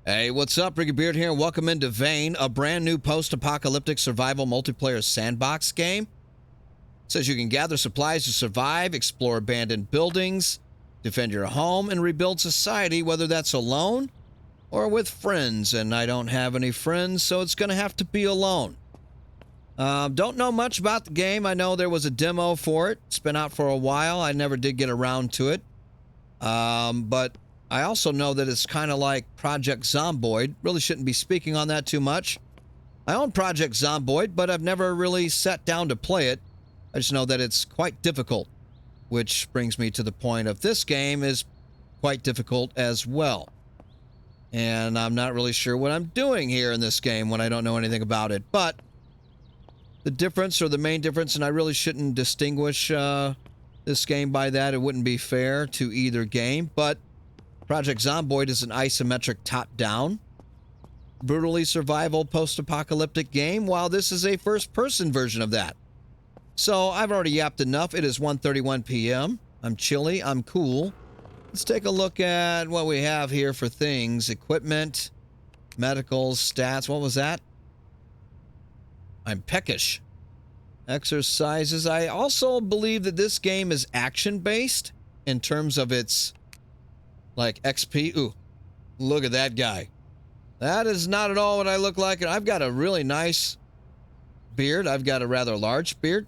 Hey, what's up? Ricky Beard here, and welcome into Vane, a brand new post-apocalyptic survival multiplayer sandbox game. It says you can gather supplies to survive, explore abandoned buildings, defend your home, and rebuild society, whether that's alone or with friends. And I don't have any friends, so it's going to have to be alone. Don't know much about the game. I know there was a demo for it. It's been out for a while. I never did get around to it. But I also know that it's kind of like Project Zomboid. Really shouldn't be speaking on that too much. I own Project Zomboid, but I've never really sat down to play it. I just know that it's quite difficult, which brings me to the point of this game is quite difficult as well. And I'm not really sure what I'm doing here in this game when I don't know anything about it. But the difference, or the main difference, and I really shouldn't distinguish this game by that. It wouldn't be fair to either game, but Project Zomboid is an isometric top-down, brutally survival post-apocalyptic game, while this is a first-person version of that. So I've already yapped enough. It is 1:31 p.m. I'm chilly. I'm cool. Let's take a look at what we have here for things. Equipment, medicals, stats. What was that? I'm peckish. Exercises. I also believe that this game is action-based in terms of its like XP. Ooh, look at that guy. That is not at all what I look like. And I've got a really nice beard. I've got a rather large beard.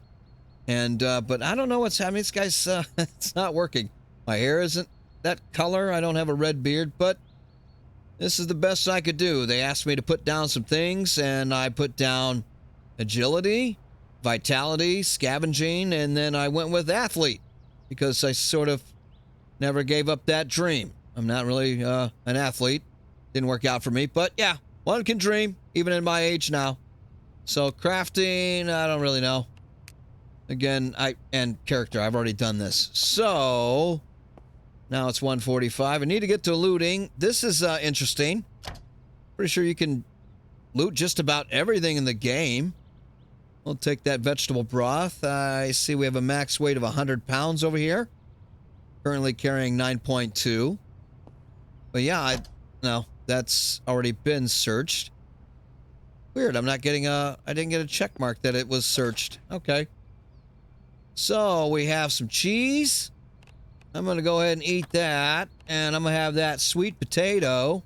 And, but I don't know what's happening. This guy's, it's not working. My hair isn't that color. I don't have a red beard, but this is the best I could do. They asked me to put down some things, and I put down agility, vitality, scavenging, and then I went with athlete because I sort of never gave up that dream. I'm not really an athlete. Didn't work out for me, but yeah, one can dream, even in my age now. So crafting, I don't really know. Again, and character, I've already done this. So now it's 1:45. I need to get to looting. This is interesting. Pretty sure you can loot just about everything in the game. We'll take that vegetable broth. I see we have a max weight of 100 pounds over here. Currently carrying 9.2. But yeah, no, that's already been searched. Weird, I'm not getting I didn't get a check mark that it was searched. Okay. So we have some cheese. I'm going to go ahead and eat that. And I'm going to have that sweet potato.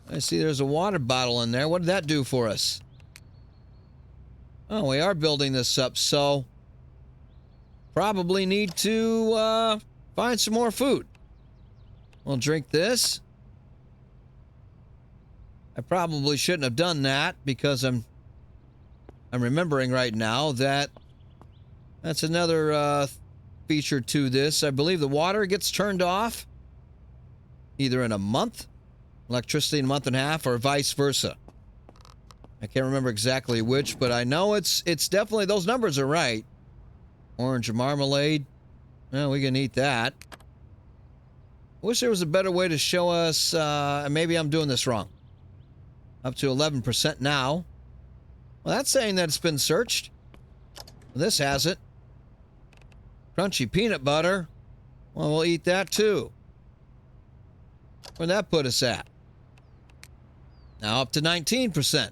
I see there's a water bottle in there. What did that do for us? Oh, we are building this up, so probably need to find some more food. We'll drink this. I probably shouldn't have done that because I'm remembering right now that that's another feature to this. I believe the water gets turned off either in a month, electricity in a month and a half, or vice versa. I can't remember exactly which, but I know it's definitely, those numbers are right. Orange marmalade. Well, we can eat that. I wish there was a better way to show us, maybe I'm doing this wrong. Up to 11% now. Well, that's saying that it's been searched. Well, this hasn't. Crunchy peanut butter. Well, we'll eat that too. Where'd that put us at? Now up to 19%.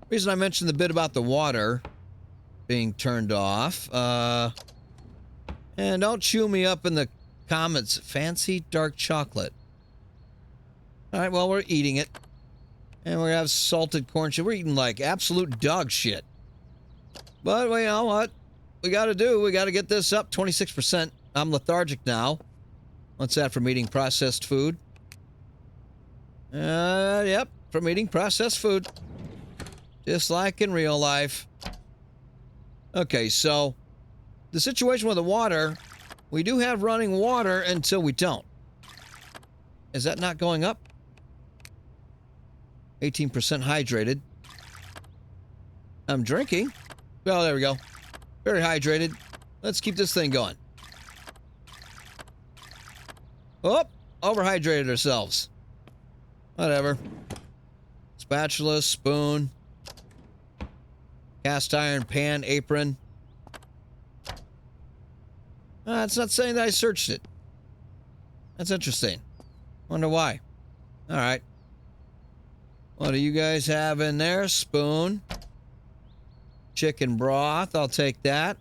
Reason I mentioned the bit about the water being turned off. And don't chew me up in the comments. Fancy dark chocolate. All right, well, we're eating it. And we're going to have salted corn chip. We're eating like absolute dog shit. But well, you know what? We got to do. We got to get this up 26%. I'm lethargic now. What's that from eating processed food? Yep, from eating processed food. Just like in real life. Okay, so the situation with the water, we do have running water until we don't. Is that not going up? 18% hydrated. I'm drinking. Oh, there we go. Very hydrated. Let's keep this thing going. Oh, overhydrated ourselves. Whatever. Spatula, spoon. Cast iron pan, apron. It's not saying that I searched it. That's interesting. Wonder why. All right. What do you guys have in there? Spoon. Chicken broth. I'll take that.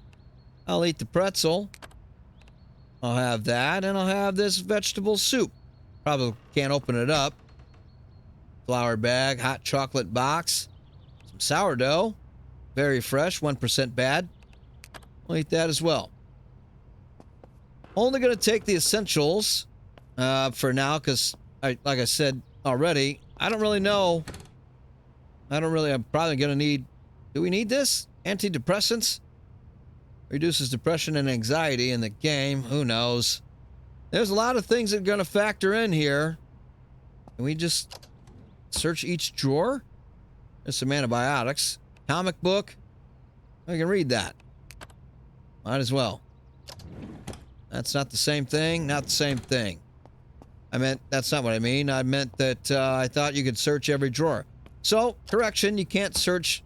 I'll eat the pretzel. I'll have that, and I'll have this vegetable soup. Probably can't open it up. Flour bag, hot chocolate box, some sourdough. Very fresh, 1% bad. I'll eat that as well. Only going to take the essentials for now, because, like I said already, I don't really know. I'm probably going to need... Do we need this? Antidepressants? Reduces depression and anxiety in the game. Who knows? There's a lot of things that are going to factor in here. Can we just search each drawer? There's some antibiotics. Comic book. I can read that. Might as well. That's not the same thing. Not the same thing. That's not what I mean. I meant that I thought you could search every drawer. So, correction, you can't search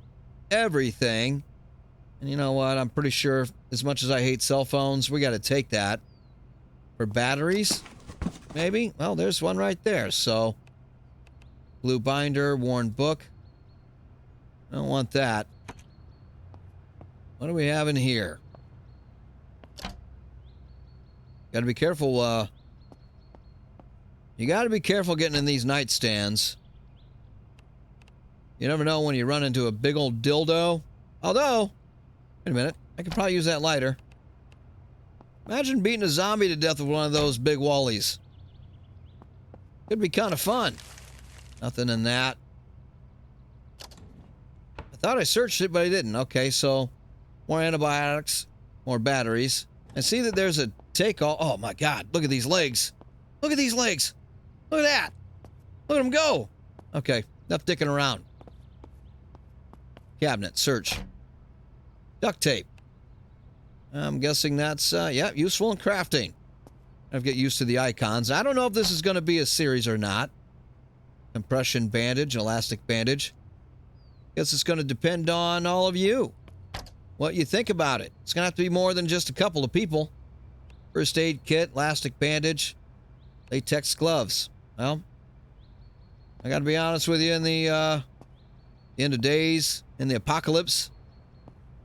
everything. And you know what? I'm pretty sure, as much as I hate cell phones, we got to take that. For batteries, maybe? Well, there's one right there. So, blue binder, worn book. I don't want that. What do we have in here? Got to be careful. You got to be careful getting in these nightstands. You never know when you run into a big old dildo. Although, wait a minute. I could probably use that lighter. Imagine beating a zombie to death with one of those big wallies. Could be kind of fun. Nothing in that. I thought I searched it, but I didn't. Okay, so more antibiotics, more batteries. I see that there's a take-all. Oh my God, look at these legs. Look at these legs. Look at that. Look at them go. Okay, enough dicking around. Cabinet, search. Duct tape. I'm guessing that's, yeah, useful in crafting. I've get used to the icons. I don't know if this is going to be a series or not. Compression bandage, elastic bandage. Guess it's going to depend on all of you. What you think about it. It's going to have to be more than just a couple of people. First aid kit, elastic bandage, latex gloves. Well, I got to be honest with you, in the end of days, in the apocalypse,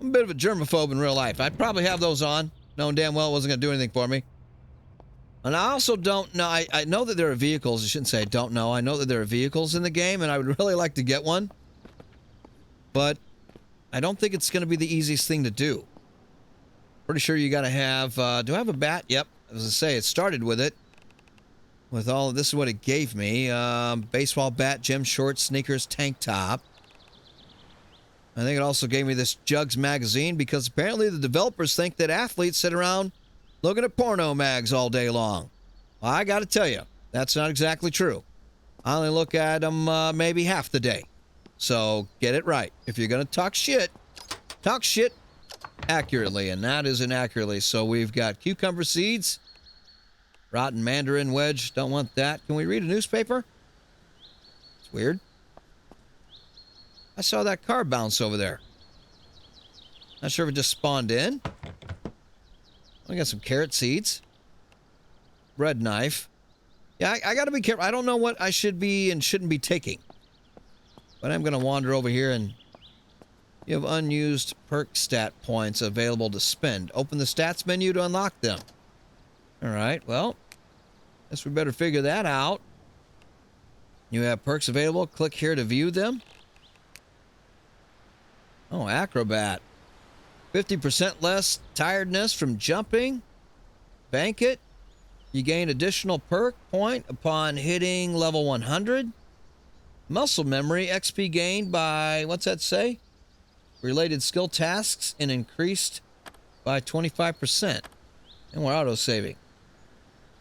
I'm a bit of a germaphobe in real life. I'd probably have those on, knowing damn well it wasn't going to do anything for me. And I also don't know, I know that there are vehicles, I shouldn't say I don't know, I know that there are vehicles in the game, and I would really like to get one. But I don't think it's going to be the easiest thing to do. Pretty sure you got to have, do I have a bat? Yep, as I say, it started with it. With all of this is what it gave me. Baseball bat, gym shorts, sneakers, tank top. I think it also gave me this Jugs magazine because apparently the developers think that athletes sit around looking at porno mags all day long. Well, I got to tell you, that's not exactly true. I only look at them maybe half the day. So get it right. If you're going to talk shit accurately, and that is inaccurately. So we've got cucumber seeds, rotten mandarin wedge. Don't want that. Can we read a newspaper? It's weird. I saw that car bounce over there. Not sure if it just spawned in. I got some carrot seeds. Bread knife. Yeah, I got to be careful. I don't know what I should be and shouldn't be taking. But I'm going to wander over here and you have unused perk stat points available to spend. Open the stats menu to unlock them. All right, well, guess we better figure that out. You have perks available. Click here to view them. Oh, acrobat. 50% less tiredness from jumping. Bank it. You gain additional perk point upon hitting level 100. Muscle memory, XP gained by, what's that say? Related skill tasks and increased by 25%. And we're auto-saving.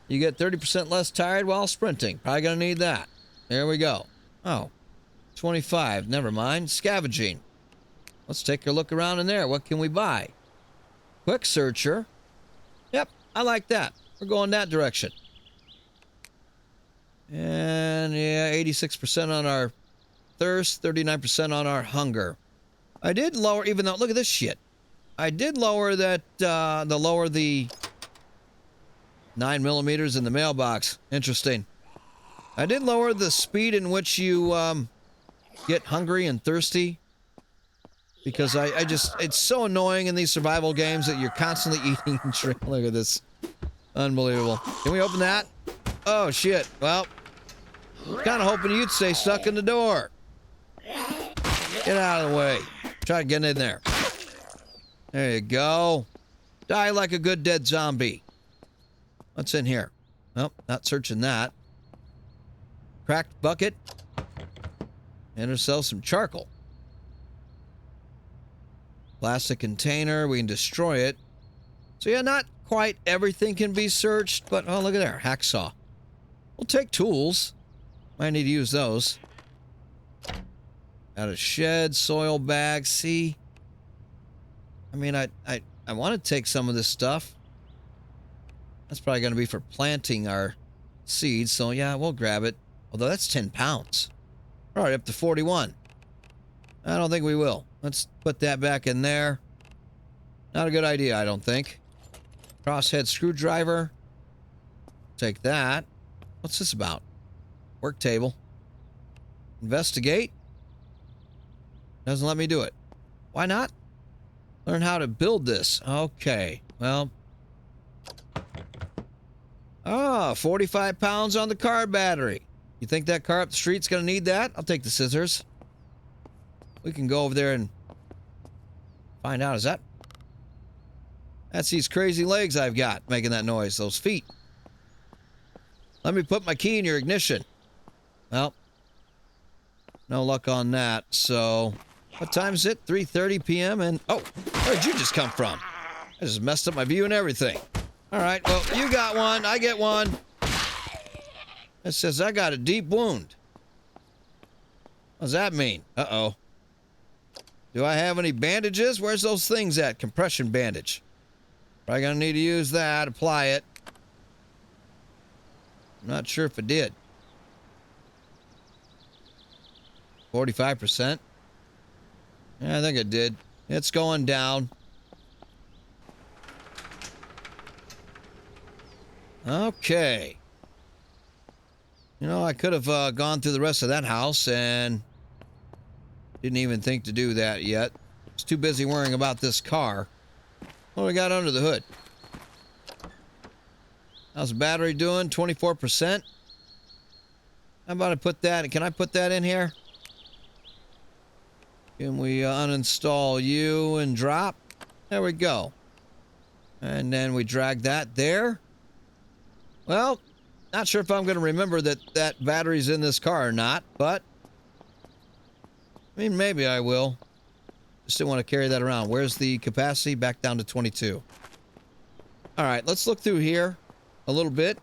You get 30% less tired while sprinting. Probably gonna need that. There we go. Oh, 25. Never mind. Scavenging. Let's take a look around in there. What can we buy? Quick searcher. Yep, I like that. We're going that direction. And yeah, 86% on our thirst, 39% on our hunger. I did lower, even though, look at this shit. I did lower that, lower the 9mm in the mailbox. Interesting. I did lower the speed in which you get hungry and thirsty. Because I just, it's so annoying in these survival games that you're constantly eating and drinking. Look at this. Unbelievable. Can we open that? Oh, shit. Well, kind of hoping you'd stay stuck in the door. Get out of the way. Try to get in there. There you go. Die like a good dead zombie. What's in here? Nope, not searching that. Cracked bucket. And ourselves some charcoal. Plastic container, we can destroy it. So yeah, not quite everything can be searched, but oh, look at there, hacksaw. We'll take tools. Might need to use those. Got a shed, soil bag, see? I mean, I want to take some of this stuff. That's probably going to be for planting our seeds, so yeah, we'll grab it. Although that's 10 pounds. All right, up to 41. I don't think we will. Let's put that back in there. Not a good idea, I don't think. Crosshead screwdriver. Take that. What's this about? Work table. Investigate. Doesn't let me do it. Why not? Learn how to build this. Okay, well. Ah, 45 pounds on the car battery. You think that car up the street's gonna need that? I'll take the scissors. We can go over there and find out. Is that? That's these crazy legs I've got making that noise. Those feet. Let me put my key in your ignition. Well, no luck on that. So, what time is it? 3:30 p.m. And oh, where'd you just come from? I just messed up my view and everything. All right, well, you got one. I get one. It says I got a deep wound. What does that mean? Uh-oh. Do I have any bandages? Where's those things at? Compression bandage. Probably gonna need to use that. Apply it. I'm not sure if it did. 45%. Yeah, I think it did. It's going down. Okay. You know, I could have gone through the rest of that house and didn't even think to do that yet. I was too busy worrying about this car. What do we got under the hood? How's the battery doing? 24%? How about I put that? Can I put that in here? Can we uninstall you and drop? There we go. And then we drag that there. Well, not sure if I'm going to remember that that battery's in this car or not, but I mean, maybe I will. Just didn't want to carry that around. Where's the capacity? Back down to 22. All right, let's look through here a little bit.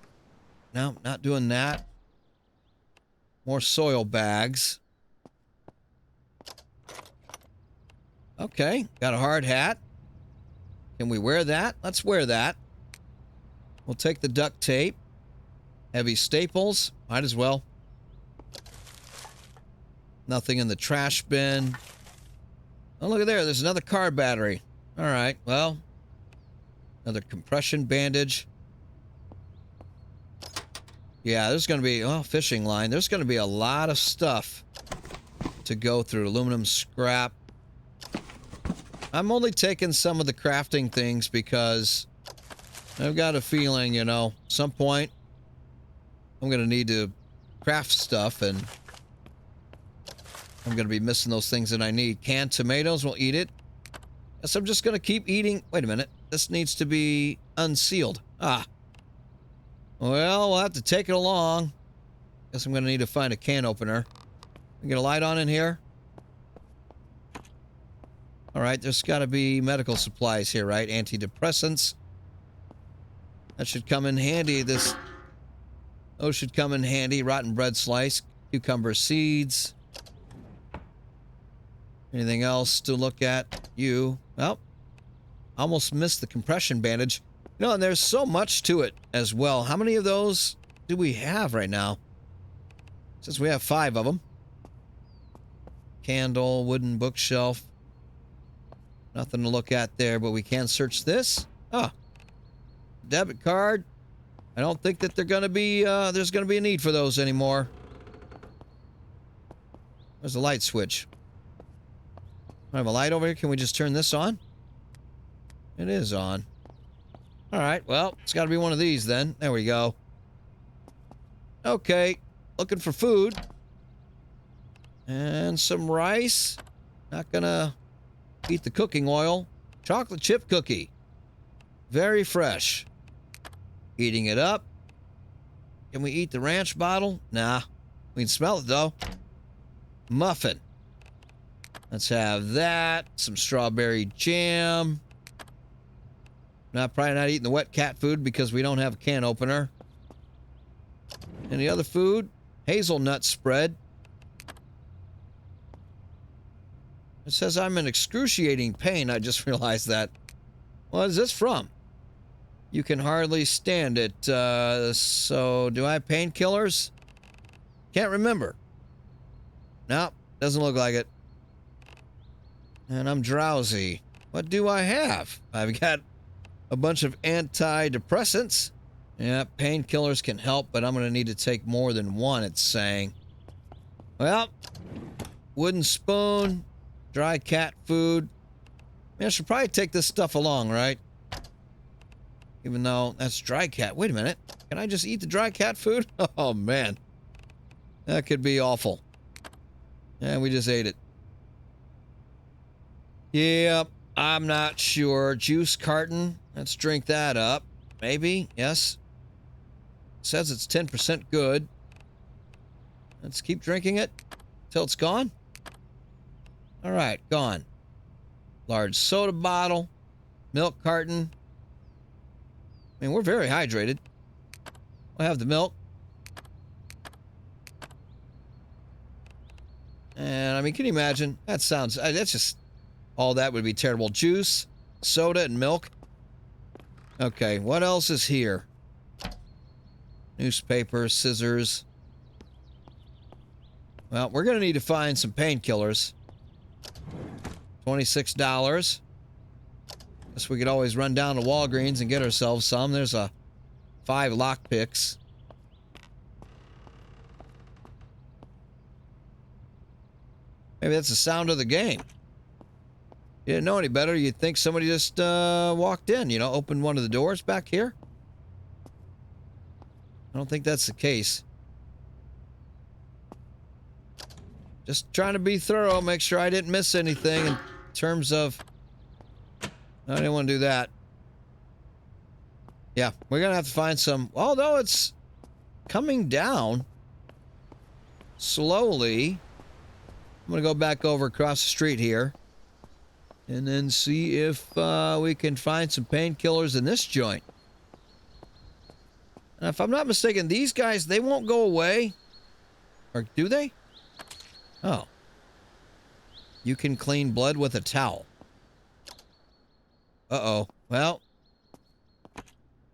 No, not doing that. More soil bags. Okay, got a hard hat. Can we wear that? Let's wear that. We'll take the duct tape. Heavy staples. Might as well. Nothing in the trash bin. Oh, look at there. There's another car battery. All right, well. Another compression bandage. Yeah, there's going to be... Oh, fishing line. There's going to be a lot of stuff to go through. Aluminum scrap. I'm only taking some of the crafting things because I've got a feeling, you know, at some point I'm going to need to craft stuff and I'm going to be missing those things that I need. Canned tomatoes, we'll eat it. Guess I'm just going to keep eating. Wait a minute. This needs to be unsealed. Ah. Well, we'll have to take it along. Guess I'm going to need to find a can opener. We get a light on in here. All right, there's got to be medical supplies here, right? Antidepressants. That should come in handy. Those should come in handy. Rotten bread slice, cucumber seeds. Anything else to look at? You. Well, almost missed the compression bandage. No, and there's so much to it as well. How many of those do we have right now? Since we have 5 of them. Candle, wooden bookshelf. Nothing to look at there, but we can search this. Oh. Debit card. I don't think that they're gonna be, there's gonna be a need for those anymore. There's a light switch. I have a light over here. Can we just turn this on? It is on. All right, well, it's got to be one of these then. There we go. Okay, looking for food. And some rice. Not gonna eat the cooking oil. Chocolate chip cookie. Very fresh. Eating it up. Can we eat the ranch bottle? Nah. We can smell it though. Muffin. Let's have that. Some strawberry jam. Probably not eating the wet cat food because we don't have a can opener. Any other food? Hazelnut spread. It says I'm in excruciating pain. I just realized that. What is this from? You can hardly stand it. So, do I have painkillers? Can't remember. Nope, doesn't look like it. And I'm drowsy. What do I have? I've got a bunch of antidepressants. Yeah, painkillers can help, but I'm going to need to take more than one, it's saying. Well, wooden spoon, dry cat food. I should probably take this stuff along, right? Even though that's dry cat. Wait a minute. Can I just eat the dry cat food? Oh, man. That could be awful. Yeah, we just ate it. Yep, I'm not sure. Juice carton. Let's drink that up. Maybe. Yes. Says it's 10% good. Let's keep drinking it till it's gone. All right, gone. Large soda bottle. Milk carton. I mean, we're very hydrated. We'll have the milk. And, I mean, can you imagine? That sounds... That's just... All that would be terrible. Juice, soda, and milk. Okay, what else is here? Newspaper, scissors. Well, we're going to need to find some painkillers. $26. Guess we could always run down to Walgreens and get ourselves some. There's 5 lockpicks. Maybe that's the sound of the game. You didn't know any better. You'd think somebody just walked in, you know, opened one of the doors back here. I don't think that's the case. Just trying to be thorough, make sure I didn't miss anything in terms of... I didn't want to do that. Yeah, we're going to have to find some... Although it's coming down slowly. I'm going to go back over across the street here. And then see if we can find some painkillers in this joint. And if I'm not mistaken, these guys, they won't go away. Or do they? Oh. You can clean blood with a towel. Uh-oh. Well.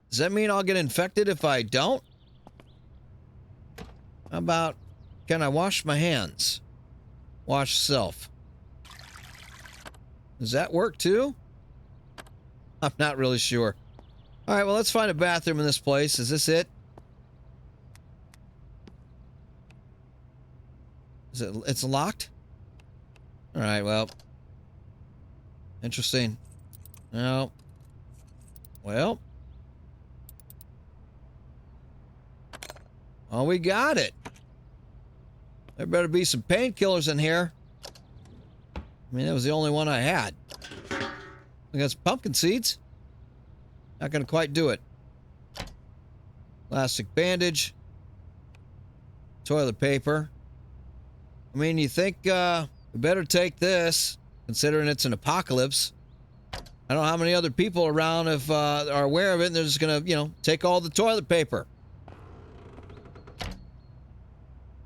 Does that mean I'll get infected if I don't? How about, can I wash my hands? Wash self. Does that work too? I'm not really sure. All right, well, let's find a bathroom in this place. Is this it? Is it? It's locked? All right, well. Interesting. No. Well. Oh, we got it. There better be some painkillers in here. I mean, that was the only one I had. We got some pumpkin seeds. Not gonna quite do it. Plastic bandage. Toilet paper. I mean, you think we better take this, considering it's an apocalypse. I don't know how many other people around if are aware of it, and they're just gonna, you know, take all the toilet paper.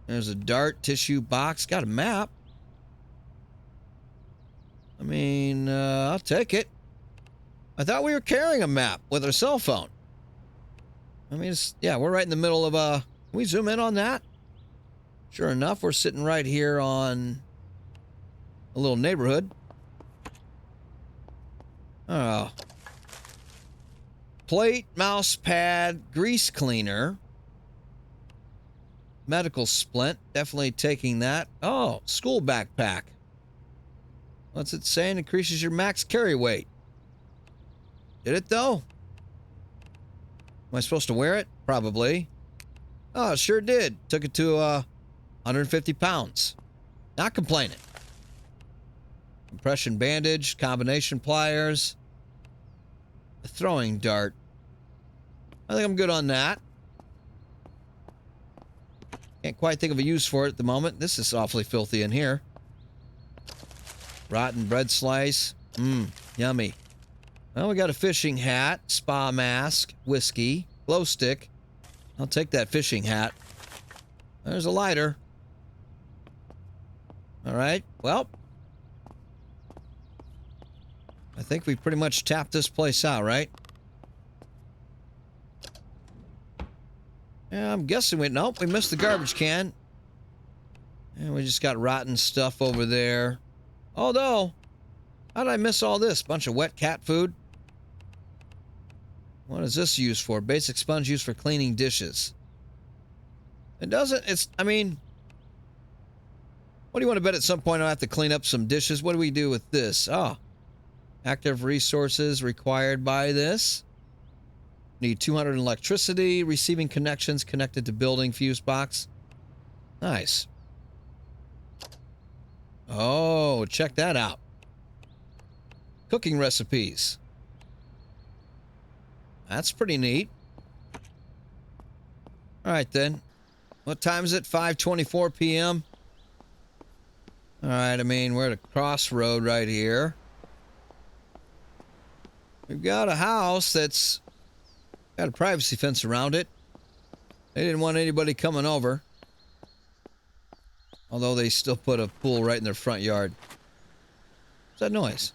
There's a dart tissue box. Got a map. I mean, I'll take it. I thought we were carrying a map with our cell phone. I mean, yeah, we're right in the middle of can we zoom in on that? Sure enough, we're sitting right here on a little neighborhood. Oh. plate, mouse pad, grease cleaner, medical splint. Definitely taking that. Oh, school backpack. What's it saying? Increases your max carry weight. Did it though? Am I supposed to wear it? Probably. Oh, it sure did. Took it to 150 pounds. Not complaining. Compression bandage, combination pliers, a throwing dart. I think I'm good on that. Can't quite think of a use for it at the moment. This is awfully filthy in here. Rotten bread slice. Yummy. Well, we got a fishing hat, spa mask, whiskey, glow stick. I'll take that fishing hat. There's a lighter. All right, well, I think we pretty much tapped this place out, right? Yeah, I'm guessing nope, we missed the garbage can. And we just got rotten stuff over there. Although, how did I miss all this? Bunch of wet cat food. What is this used for? Basic sponge used for cleaning dishes. It doesn't, I mean, what do you want to bet at some point I'll have to clean up some dishes? What do we do with this? Oh, active resources required by this. Need 200 in electricity, receiving connections connected to building fuse box. Nice. Oh, check that out. Cooking recipes. That's pretty neat. All right, then. What time is it? 5:24 p.m. All right, I mean, we're at a crossroad right here. We've got a house that's got a privacy fence around it. They didn't want anybody coming over. Although they still put a pool right in their front yard. What's that noise?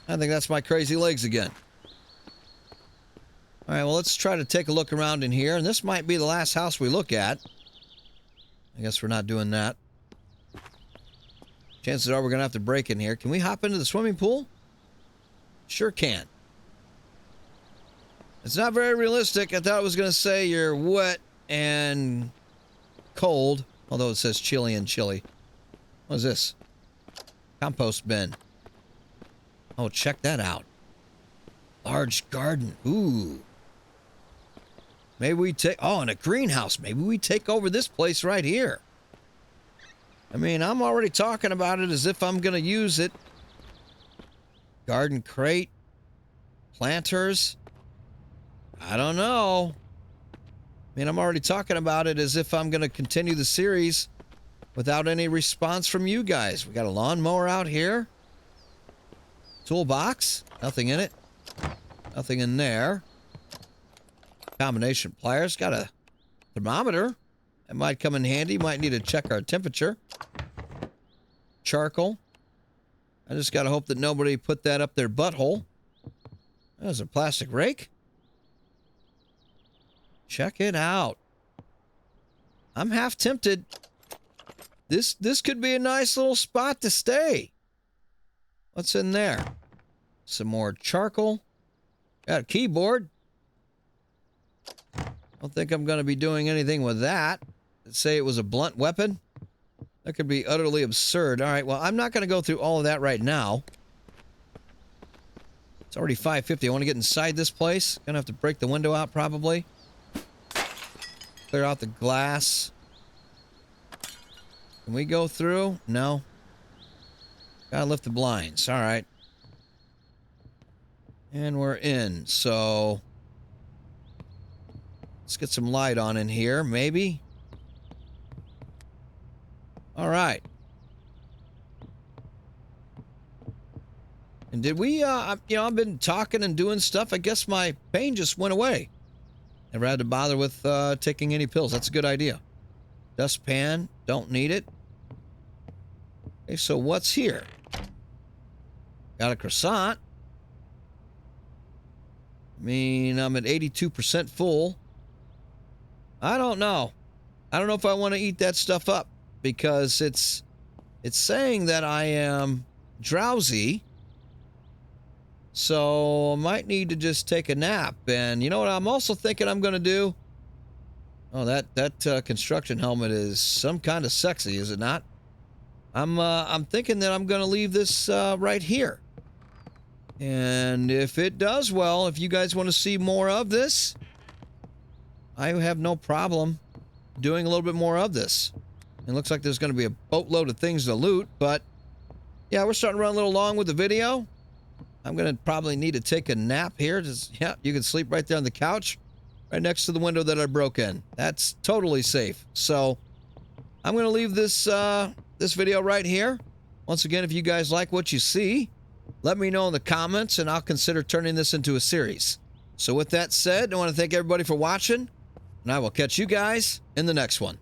I think that's my crazy legs again. All right, well, let's try to take a look around in here. And this might be the last house we look at. I guess we're not doing that. Chances are we're going to have to break in here. Can we hop into the swimming pool? Sure can. It's not very realistic. I thought it was going to say you're wet and cold. Although it says chilly and chilly. What is this? Compost bin. Oh, check that out. Large garden. Ooh. Maybe we take... Oh, and a greenhouse. Maybe we take over this place right here. I mean, I'm already talking about it as if I'm going to use it. Garden crate. Planters. I don't know. I mean, I'm already talking about it as if I'm going to continue the series without any response from you guys. We got a lawnmower out here. Toolbox. Nothing in it. Nothing in there. Combination pliers. Got a thermometer. That might come in handy. Might need to check our temperature. Charcoal. I just got to hope that nobody put that up their butthole. There's a plastic rake. Check it out. I'm half tempted. This could be a nice little spot to stay. What's in there? Some more charcoal. Got a keyboard. Don't think I'm going to be doing anything with that. Let's say it was a blunt weapon. That could be utterly absurd. All right, well, I'm not going to go through all of that right now. It's already 5:50. I want to get inside this place. Gonna have to break the window out probably. Clear out the glass. Can we go through? No. Gotta lift the blinds. All right. And we're in. So let's get some light on in here, maybe. All right. And did we, I've been talking and doing stuff. I guess my pain just went away. Never had to bother with taking any pills. That's a good idea. Dustpan, don't need it. Okay, so what's here? Got a croissant. I mean, I'm at 82% full. I don't know. I don't know if I want to eat that stuff up because it's saying that I am drowsy. So I might need to just take a nap. And you know what I'm also thinking I'm going to do? Oh, that construction helmet is some kind of sexy, is it not? I'm thinking that I'm going to leave this right here. And if it does well, if you guys want to see more of this, I have no problem doing a little bit more of this. It looks like there's going to be a boatload of things to loot, but yeah, we're starting to run a little long with the video. I'm going to probably need to take a nap here. Yeah, you can sleep right there on the couch, right next to the window that I broke in. That's totally safe. So I'm going to leave this this video right here. Once again, if you guys like what you see, let me know in the comments, and I'll consider turning this into a series. So with that said, I want to thank everybody for watching, and I will catch you guys in the next one.